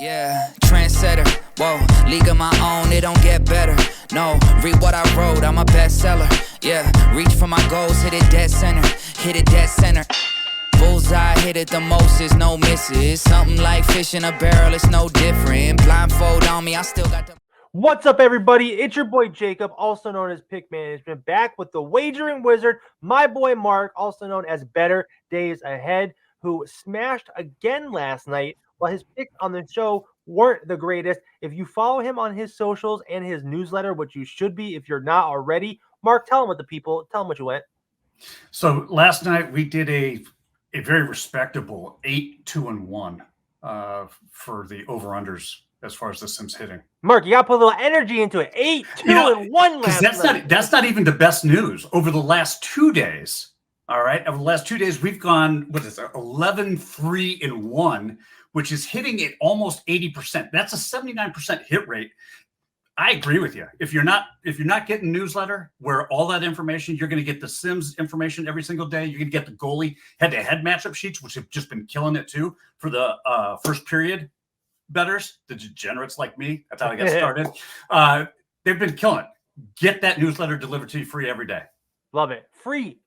Yeah, trendsetter, whoa, league of my own, it don't get better. No, read what I wrote, I'm a bestseller. Yeah, reach for my goals, hit it dead center, hit it dead center. Bullseye, hit it the most, is no misses. Something like fish in a barrel, it's no different. Blindfold on me, I still got the... What's up, everybody? It's your boy Jacob, also known as Pick Management, back with the Wagering Wizard. My boy Mark, also known as Better Days Ahead, who smashed again last night while his picks on the show weren't the greatest. If you follow him on his socials and his newsletter, which you should be if you're not already, Mark, tell him what you went. So last night we did a very respectable 8-2-1 for the over-unders as far as the Sims hitting. Mark, you got to put a little energy into it. 8-2-1 last night. That's not even the best news. Over the last 2 days, all right, over the last 2 days, we've gone, 11-3-1, which is hitting at almost 80%. That's a 79% hit rate. I agree with you. If you're not getting newsletter where all that information, you're going to get the Sims information every single day. You're going to get the goalie head-to-head matchup sheets, which have just been killing it too for the first period bettors, the degenerates like me. That's how I got started. They've been killing it. Get that newsletter delivered to you free every day. Love it. Free.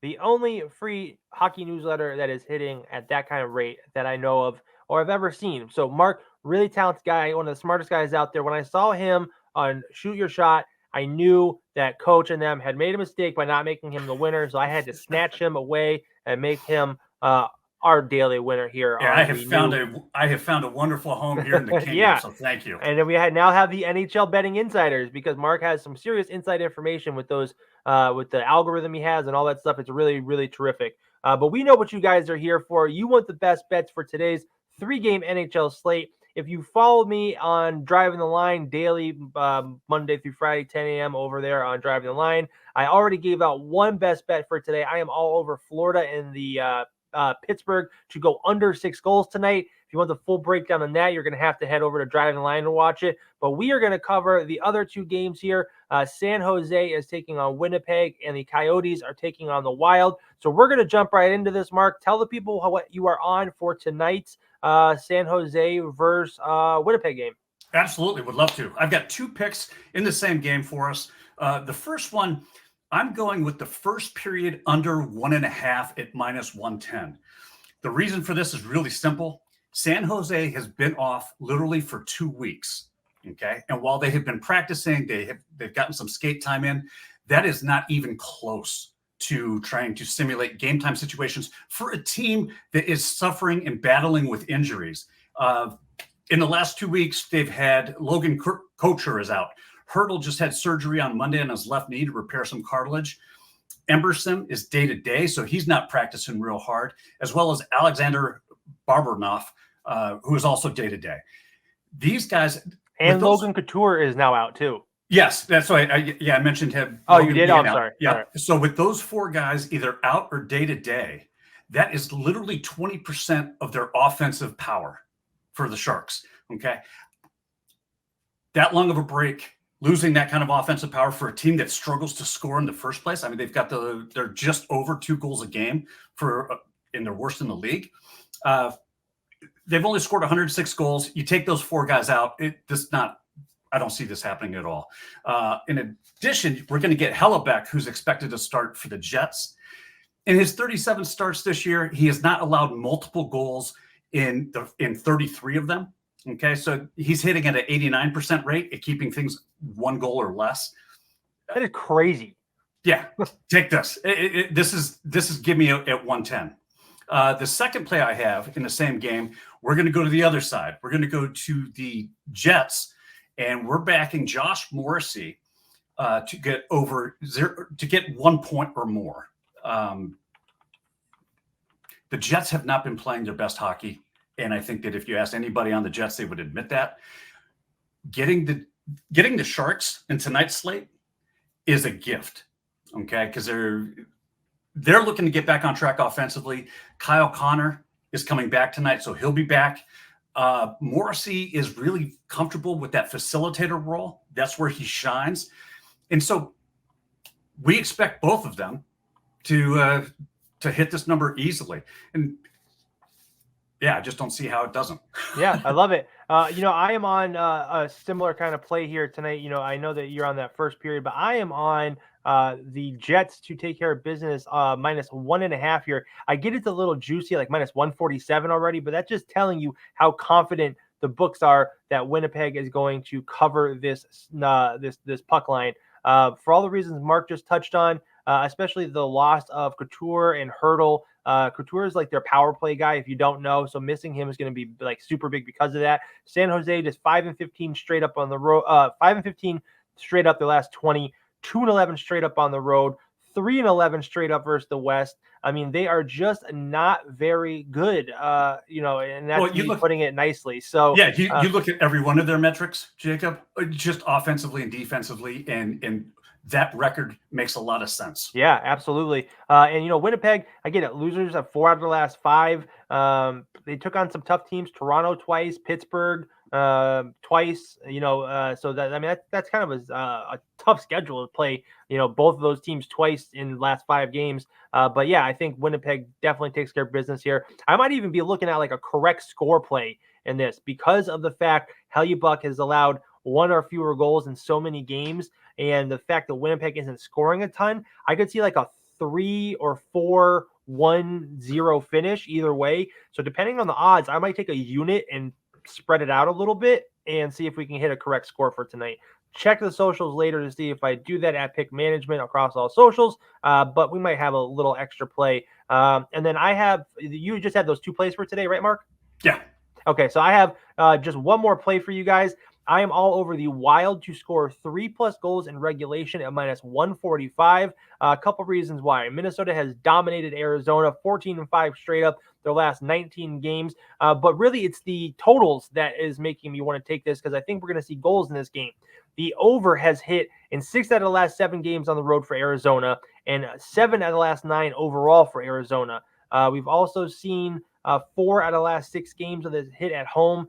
The only free hockey newsletter that is hitting at that kind of rate that I know of or I've ever seen. So Mark, really talented guy, one of the smartest guys out there. When I saw him on Shoot Your Shot, I knew that coach and them had made a mistake by not making him the winner. So I had to snatch him away and make him our daily winner here. Yeah, I have found a wonderful home here in the kingdom. Yeah. So thank you. And then we now have the NHL betting insiders because Mark has some serious inside information with those, with the algorithm he has and all that stuff. It's really, really terrific. But we know what you guys are here for. You want the best bets for today's 3-game NHL slate. If you follow me on Driving the Line daily, Monday through Friday, 10 a.m. over there on Driving the Line, I already gave out one best bet for today. I am all over Florida in the Pittsburgh to go under 6 goals tonight. If you want the full breakdown on that, you're going to have to head over to Driving the Line to watch it. But we are going to cover the other 2 games here. San Jose is taking on Winnipeg, and the Coyotes are taking on the Wild. So we're going to jump right into this, Mark. Tell the people what you are on for tonight's San Jose versus Winnipeg game. Absolutely, would love to. I've got 2 picks in the same game for us. The first one, I'm going with the first period under 1.5 at -110. The reason for this is really simple. San Jose has been off literally for 2 weeks. Okay. And while they have been practicing, they've gotten some skate time in. That is not even close to trying to simulate game time situations for a team that is suffering and battling with injuries. In the last 2 weeks, they've had Logan Couture is out. Hurdle just had surgery on Monday on his left knee to repair some cartilage. Emberson is day-to-day, so he's not practicing real hard, as well as Alexander Barbanov, who is also day-to-day. These guys... And Logan Couture is now out, too. Yes, that's right. I mentioned him. Oh, you did? Oh, I'm sorry. Yeah. Sorry. So with those 4 guys either out or day-to-day, that is literally 20% of their offensive power for the Sharks, okay? That long of a break... Losing that kind of offensive power for a team that struggles to score in the first place. I mean, they're just over 2 goals a game and they're worst in the league. They've only scored 106 goals. You take those 4 guys out. I don't see this happening at all. In addition, we're going to get Hellebuck, who's expected to start for the Jets. In his 37 starts this year, he has not allowed multiple goals in 33 of them. Okay, so he's hitting at an 89% rate at keeping things 1 goal or less. That is crazy. Yeah, take this. This is give me at 110. The second play I have in the same game, we're going to go to the other side. We're going to go to the Jets, and we're backing Josh Morrissey to get over 1 point or more. The Jets have not been playing their best hockey. And I think that if you ask anybody on the Jets, they would admit that. Getting the Sharks in tonight's slate is a gift, okay? Because they're looking to get back on track offensively. Kyle Connor is coming back tonight, so he'll be back. Morrissey is really comfortable with that facilitator role. That's where he shines. And so we expect both of them to hit this number easily. And Yeah, I just don't see how it doesn't. Yeah, I love it. I am on a similar kind of play here tonight. I know that you're on that first period, but I am on the Jets to take care of business -1.5 here. I get it's a little juicy, like -147 already, but that's just telling you how confident the books are that Winnipeg is going to cover this puck line. For all the reasons Mark just touched on, especially the loss of Couture and Hurdle. Couture is like their power play guy, if you don't know. So missing him is going to be like super big because of that. San Jose just 5-15 straight up on the road. 5-15 straight up the last 20. 2-11 straight up on the road. 3-11 straight up versus the West. I mean, they are just not very good. And that's putting it nicely. So yeah, you look at every one of their metrics, Jacob, just offensively and defensively, and that record makes a lot of sense. Yeah, absolutely. And Winnipeg, I get it. Losers of 4 out of the last 5. They took on some tough teams: Toronto twice, Pittsburgh twice. So that's kind of a tough schedule to play. Both of those teams twice in the last 5 games. But yeah, I think Winnipeg definitely takes care of business here. I might even be looking at like a correct score play in this because of the fact Hellebuyck has allowed 1 or fewer goals in so many games. And the fact that Winnipeg isn't scoring a ton, I could see like a 3 or 4, 1-0 finish either way. So depending on the odds, I might take a unit and spread it out a little bit and see if we can hit a correct score for tonight. Check the socials later to see if I do that at Pick Management across all socials, but we might have a little extra play. And then you just had those 2 plays for today, right, Mark? Yeah. Okay, so I have just one more play for you guys. I am all over the Wild to score 3+ goals in regulation at -145. A couple reasons why. Minnesota has dominated Arizona 14-5 straight up their last 19 games. But really, it's the totals that is making me want to take this because I think we're going to see goals in this game. The over has hit in 6 out of the last 7 games on the road for Arizona and 7 out of the last 9 overall for Arizona. We've also seen 4 out of the last 6 games of this hit at home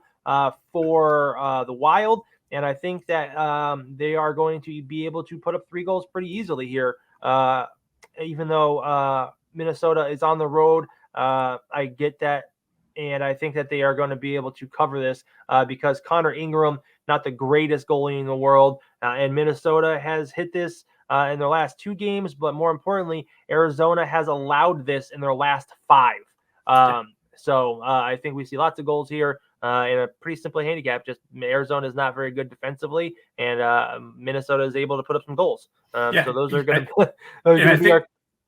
for the Wild. And I think that they are going to be able to put up 3 goals pretty easily here. Even though Minnesota is on the road, I get that. And I think that they are going to be able to cover this because Connor Ingram, not the greatest goalie in the world. And Minnesota has hit this in their last 2 games. But more importantly, Arizona has allowed this in their last 5. So I think we see lots of goals here in a pretty simple handicap. Just Arizona is not very good defensively, and Minnesota is able to put up some goals. So those are going to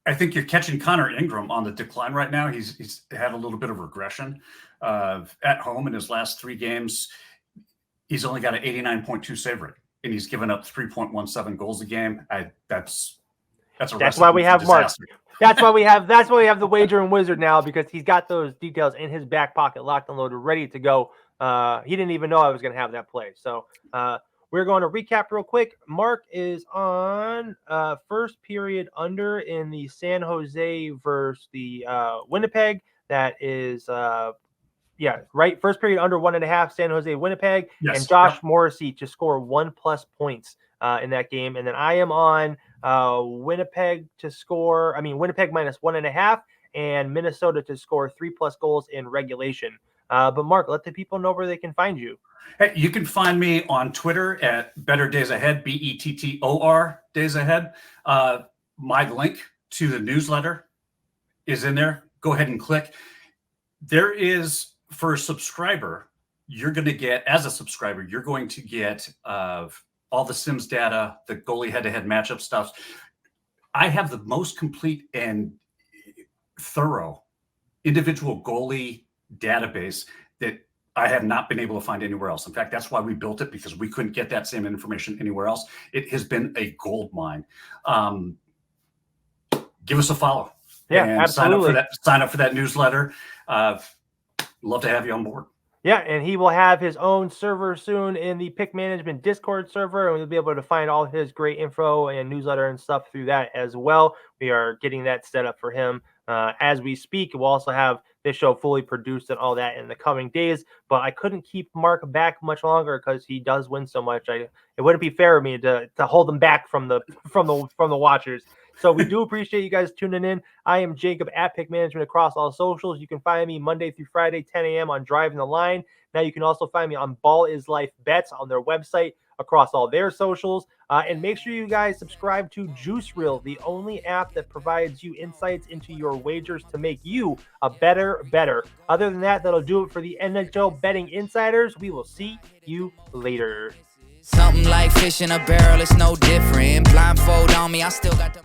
I think you're catching Connor Ingram on the decline right now. He's had a little bit of regression at home in his last 3 games. He's only got an 89.2 save rate, and he's given up 3.17 goals a game. That's why we have Mark. That's why we have the Wagering Wizard now, because he's got those details in his back pocket, locked and loaded, ready to go. He didn't even know I was going to have that play. So we're going to recap real quick. Mark is on first period under in the San Jose versus the Winnipeg. That is, right. First period under 1.5, San Jose, Winnipeg. Yes, and Josh Morrissey to score 1+ points in that game. And then I am on Winnipeg -1.5 and Minnesota to score 3+ goals in regulation. But Mark, let the people know where they can find you. Hey, you can find me on Twitter at Better Days Ahead, BETTOR Days Ahead. My link to the newsletter is in there. Go ahead and click. There is, for a subscriber, you're going to get all the Sims data, the goalie head-to-head matchup stuff. I have the most complete and thorough individual goalie database that I have not been able to find anywhere else. In fact, that's why we built it, because we couldn't get that same information anywhere else. It has been a gold mine. Give us a follow. Yeah, and absolutely. Sign up for that newsletter. Love to have you on board. Yeah, and he will have his own server soon in the Pick Management Discord server, and we'll be able to find all his great info and newsletter and stuff through that as well. We are getting that set up for him as we speak. We'll also have this show fully produced and all that in the coming days, but I couldn't keep Mark back much longer because he does win so much. It wouldn't be fair of me to hold him back from the watchers. So we do appreciate you guys tuning in. I am Jacob at Pick Management across all socials. You can find me Monday through Friday, 10 a.m. on Driving the Line. Now you can also find me on Ball is Life Bets on their website across all their socials. And make sure you guys subscribe to Juice Reel, the only app that provides you insights into your wagers to make you a better better. Other than that, that'll do it for the NHL Betting Insiders. We will see you later. Something like fish in a barrel, it's no different. Blindfold on me, I still got the